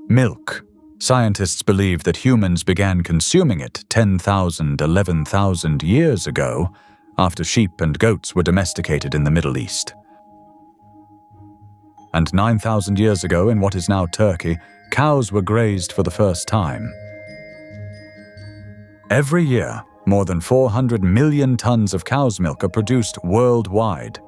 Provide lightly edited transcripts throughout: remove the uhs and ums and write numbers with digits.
Milk. Scientists believe that humans began consuming it 10,000, 11,000 years ago, after sheep and goats were domesticated in the Middle East. And 9,000 years ago, in what is now Turkey, cows were grazed for the first time. Every year, more than 400 million tons of cow's milk are produced worldwide.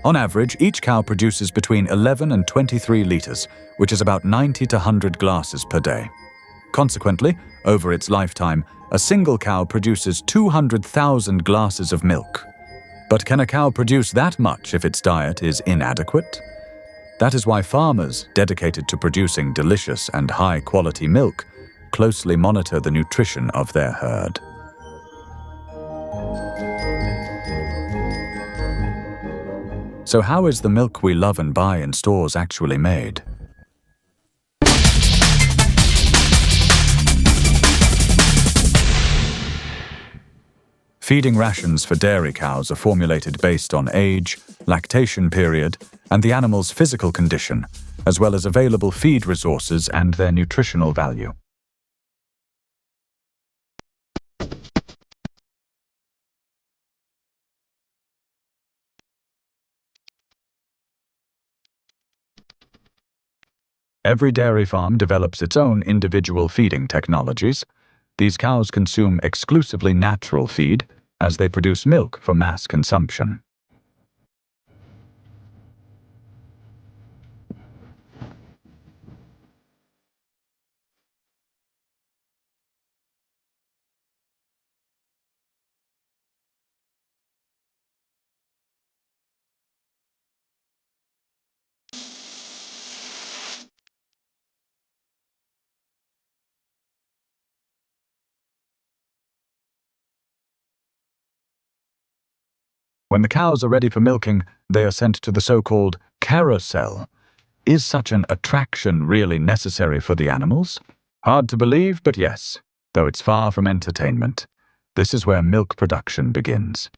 On average, each cow produces between 11 and 23 liters, which is about 90 to 100 glasses per day. Consequently, over its lifetime, a single cow produces 200,000 glasses of milk. But can a cow produce that much if its diet is inadequate? That is why farmers, dedicated to producing delicious and high-quality milk, closely monitor the nutrition of their herd. So how is the milk we love and buy in stores actually made? Feeding rations for dairy cows are formulated based on age, lactation period, and the animal's physical condition, as well as available feed resources and their nutritional value. Every dairy farm develops its own individual feeding technologies. These cows consume exclusively natural feed, as they produce milk for mass consumption. When the cows are ready for milking, they are sent to the so-called carousel. Is such an attraction really necessary for the animals? Hard to believe, but yes, though it's far from entertainment. This is where milk production begins.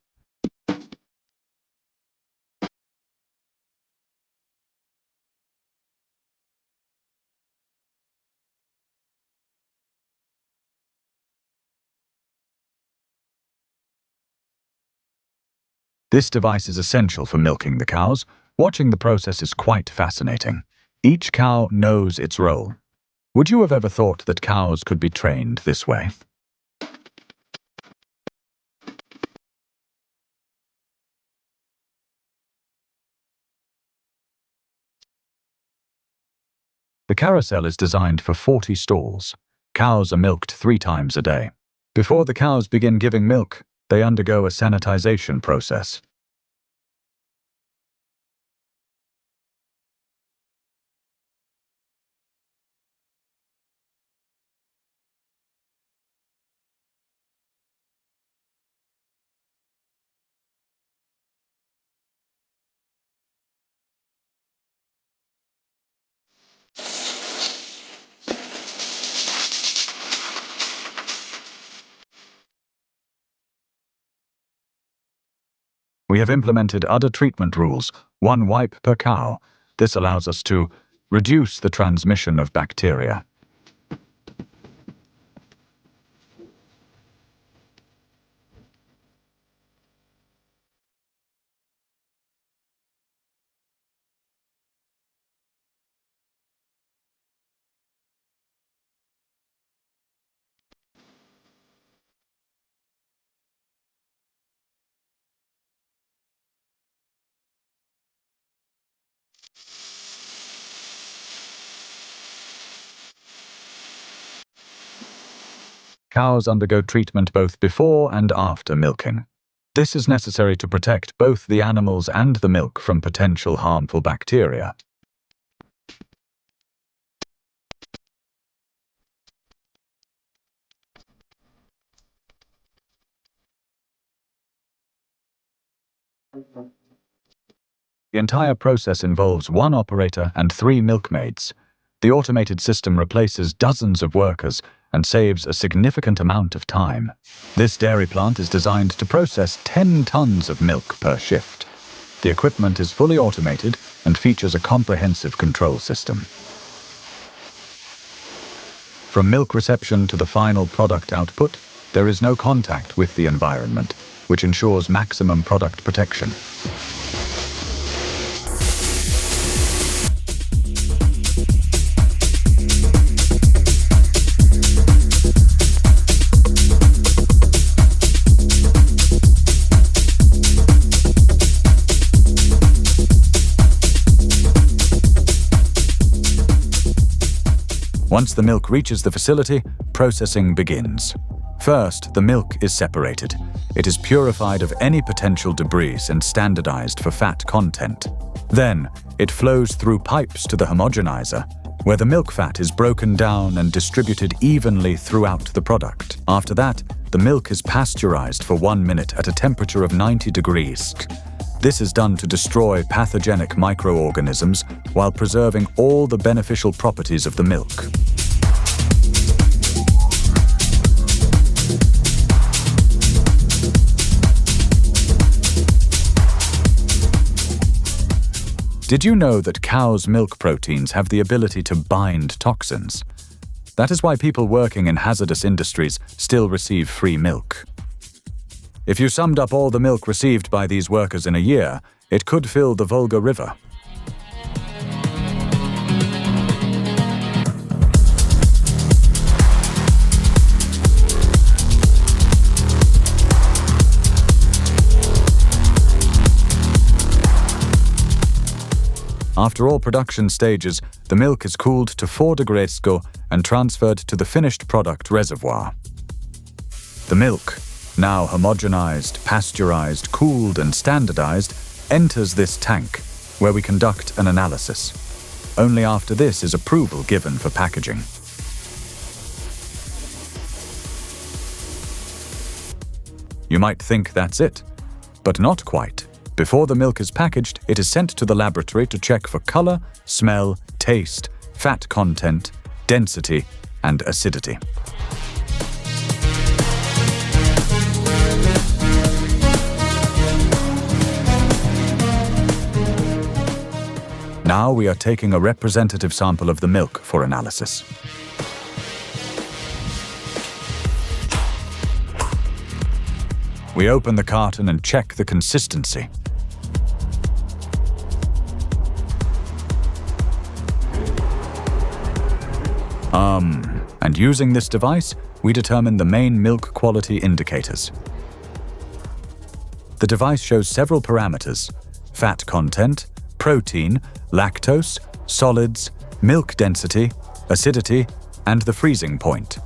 This device is essential for milking the cows. Watching the process is quite fascinating. Each cow knows its role. Would you have ever thought that cows could be trained this way? The carousel is designed for 40 stalls. Cows are milked 3 times a day. Before the cows begin giving milk, they undergo a sanitization process. We have implemented udder treatment rules, 1 wipe per cow. This allows us to reduce the transmission of bacteria. Cows undergo treatment both before and after milking. This is necessary to protect both the animals and the milk from potential harmful bacteria. The entire process involves 1 operator and 3 milkmaids. The automated system replaces dozens of workers and saves a significant amount of time. This dairy plant is designed to process 10 tons of milk per shift. The equipment is fully automated and features a comprehensive control system. From milk reception to the final product output, there is no contact with the environment, which ensures maximum product protection. Once the milk reaches the facility, processing begins. First, the milk is separated. It is purified of any potential debris and standardized for fat content. Then, it flows through pipes to the homogenizer, where the milk fat is broken down and distributed evenly throughout the product. After that, the milk is pasteurized for 1 minute at a temperature of 90 degrees. This is done to destroy pathogenic microorganisms while preserving all the beneficial properties of the milk. Did you know that cows' milk proteins have the ability to bind toxins? That is why people working in hazardous industries still receive free milk. If you summed up all the milk received by these workers in a year, it could fill the Volga River. After all production stages, the milk is cooled to 4 degrees Celsius and transferred to the finished product reservoir. The milk, now homogenized, pasteurized, cooled, and standardized, enters this tank, where we conduct an analysis. Only after this is approval given for packaging. You might think that's it, but not quite. Before the milk is packaged, it is sent to the laboratory to check for color, smell, taste, fat content, density, and acidity. Now we are taking a representative sample of the milk for analysis. We open the carton and check the consistency. And using this device, we determine the main milk quality indicators. The device shows several parameters: fat content, protein, lactose, solids, milk density, acidity, and the freezing point.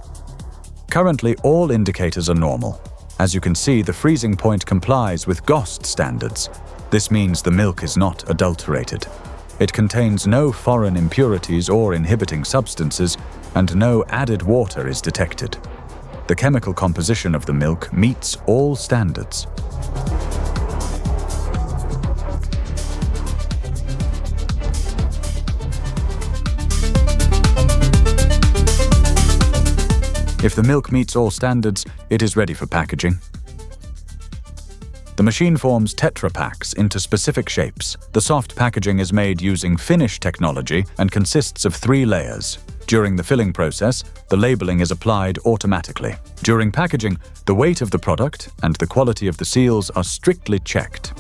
Currently, all indicators are normal. As you can see, the freezing point complies with GOST standards. This means the milk is not adulterated. It contains no foreign impurities or inhibiting substances, and no added water is detected. The chemical composition of the milk meets all standards. If the milk meets all standards, it is ready for packaging. The machine forms Tetra Paks into specific shapes. The soft packaging is made using finish technology and consists of 3 layers. During the filling process, the labeling is applied automatically. During packaging, the weight of the product and the quality of the seals are strictly checked.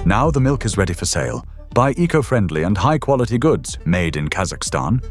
Now the milk is ready for sale. Buy eco-friendly and high-quality goods made in Kazakhstan.